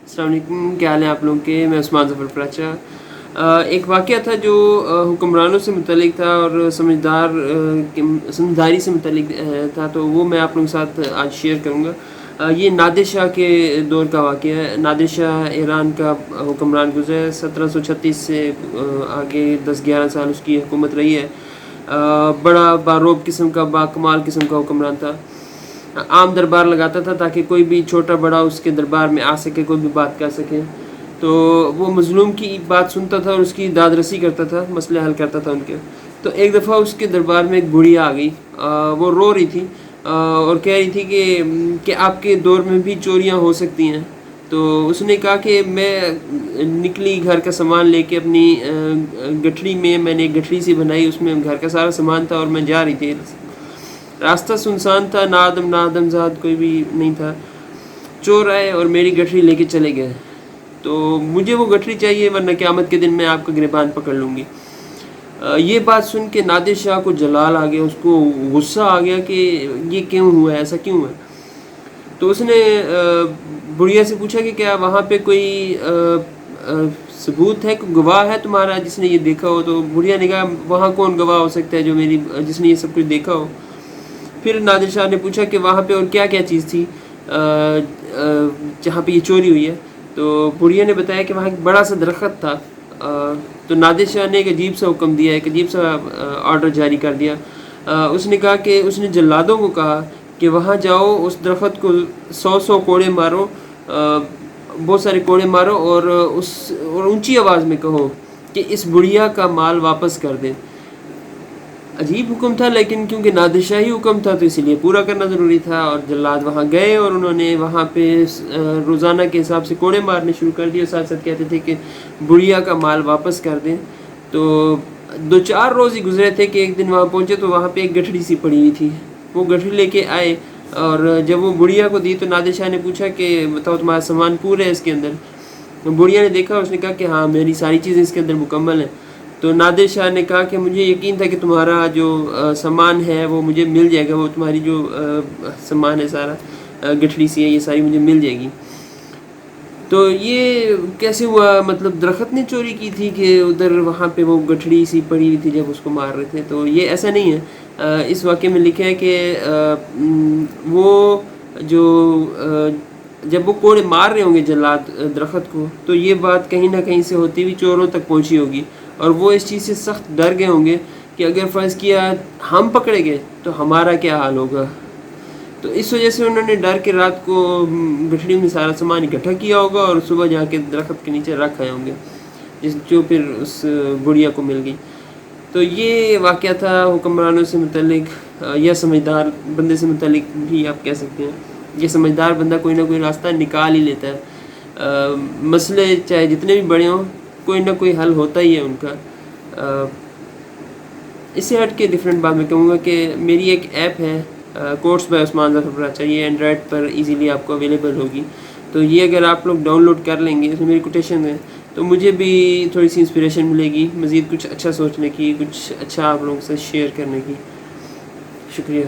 अस्सलाम वालेकुम, क्या हाल है आप लोगों के। मैं उस्मान ज़फ़र प्राचा। एक वाक़या था जो हुक्मरानों से मुतल्लिक़ था और समझदारी से मुतल्लिक़ था, तो वो मैं आप लोगों के साथ आज शेयर करूँगा। ये नादिर शाह के दौर का वाक़या है। नादिर शाह ईरान का हुक्मरान गुज़रे 1736 से आगे 10-11 साल उसकी हुकूमत रही है। बड़ा बारोब किस्म का, बाकमाल किस्म का हुक्मरान था। आम दरबार लगाता था ताकि कोई भी छोटा बड़ा उसके दरबार में आ सके, कोई भी बात कर सके। तो वो मज़लूम की बात सुनता था और उसकी दाद रसी करता था, मसले हल करता था उनके। तो एक दफ़ा उसके दरबार में एक बुढ़िया आ गई। वो रो रही थी और कह रही थी कि आपके दौर में भी चोरियां हो सकती हैं। तो उसने कहा कि मैं निकली घर का सामान लेके अपनी गठरी में, मैंने एक गठरी सी बनाई, उसमें घर का सारा सामान था और मैं जा रही थी। रास्ता सुनसान था, ना आदमजाद कोई भी नहीं था। चोर आए और मेरी गठरी लेके चले गए। तो मुझे वो गठरी चाहिए वरना क़यामत के दिन मैं आपका गिरबान पकड़ लूँगी। ये बात सुन के नादिर शाह को जलाल आ गया, उसको गुस्सा आ गया कि ये क्यों हुआ है, ऐसा क्यों है। तो उसने बुढ़िया से पूछा कि क्या वहाँ पे कोई सबूत है, कोई गवाह है तुम्हारा जिसने ये देखा हो। तो बुढ़िया ने कहा वहाँ कौन गवाह हो सकता है जो जिसने ये सब कुछ देखा हो। फिर नादिर शाह ने पूछा कि वहाँ पे और क्या क्या चीज़ थी जहाँ पे ये चोरी हुई है। तो बुढ़िया ने बताया कि वहाँ एक बड़ा सा दरख्त था। तो नादिर शाह ने एक अजीब सा हुक्म दिया, एक अजीब सा ऑर्डर जारी कर दिया। उसने कहा कि उसने जल्लादों को कहा कि वहाँ जाओ, उस दरख्त को 100 कोड़े मारो, बहुत सारे कोड़े मारो और ऊंची आवाज़ में कहो कि इस बुढ़िया का माल वापस कर दें। अजीब हुक्म था, लेकिन क्योंकि नादिर शाही हुक्म था तो इसीलिए पूरा करना ज़रूरी था। और जल्लाद वहाँ गए और उन्होंने वहाँ पे रोज़ाना के हिसाब से कोड़े मारने शुरू कर दिए, साथ साथ कहते थे कि बुढ़िया का माल वापस कर दें। तो 2-4 रोज़ ही गुजरे थे कि एक दिन वहाँ पहुँचे तो वहाँ पे एक गठरी सी पड़ी हुई थी। वो गठरी लेके आए और जब वो बुढ़िया को दी तो नादिर शाह ने पूछा कि बताओ तुम्हारा सामान पूरा है इसके अंदर। तो बुढ़िया ने देखा, उसने कहा कि हाँ मेरी सारी चीज़ें इसके अंदर मुकम्मल हैं। तो नादिर शाह ने कहा कि मुझे यकीन था कि तुम्हारा जो सामान है वो मुझे मिल जाएगा, वो तुम्हारी जो सामान है सारा गठरी सी है ये सारी मुझे मिल जाएगी। तो ये कैसे हुआ, मतलब दरख्त ने चोरी की थी कि उधर वहाँ पे वो गठरी सी पड़ी हुई थी जब उसको मार रहे थे। तो ये ऐसा नहीं है। इस वाक़े में लिखा है कि वो जो जब वो कोड़े मार रहे होंगे जल्लाद दरख्त को, तो ये बात कहीं ना कहीं से होती हुई चोरों तक पहुँची होगी और वो इस चीज़ से सख्त डर गए होंगे कि अगर फ़र्ज़ किया हम पकड़े गए तो हमारा क्या हाल होगा। तो इस वजह से उन्होंने डर के रात को गठड़ी में सारा सामान इकट्ठा किया होगा और सुबह जाके दरख्त के नीचे रख आए होंगे, जो फिर उस बुढ़िया को मिल गई। तो ये वाक़या था हुक्मरानों से मुतल्लिक़ या समझदार बंदे से मुतल्लिक़ भी आप कह सकते हैं। ये समझदार बंदा कोई ना कोई रास्ता निकाल ही लेता है। मसले चाहे जितने भी बड़े हों, कोई ना कोई हल होता ही है उनका। इससे हट के डिफरेंट बात मैं कहूँगा कि मेरी एक ऐप है कोर्स बाय उस्मान ज़फ़र प्राचा, ये एंड्रॉयड पर इजीली आपको अवेलेबल होगी। तो ये अगर आप लोग डाउनलोड कर लेंगे, इसमें मेरी कोटेशन है, तो मुझे भी थोड़ी सी इंस्पिरेशन मिलेगी मज़ीद कुछ अच्छा सोचने की, कुछ अच्छा आप लोगों से शेयर करने की। शुक्रिया।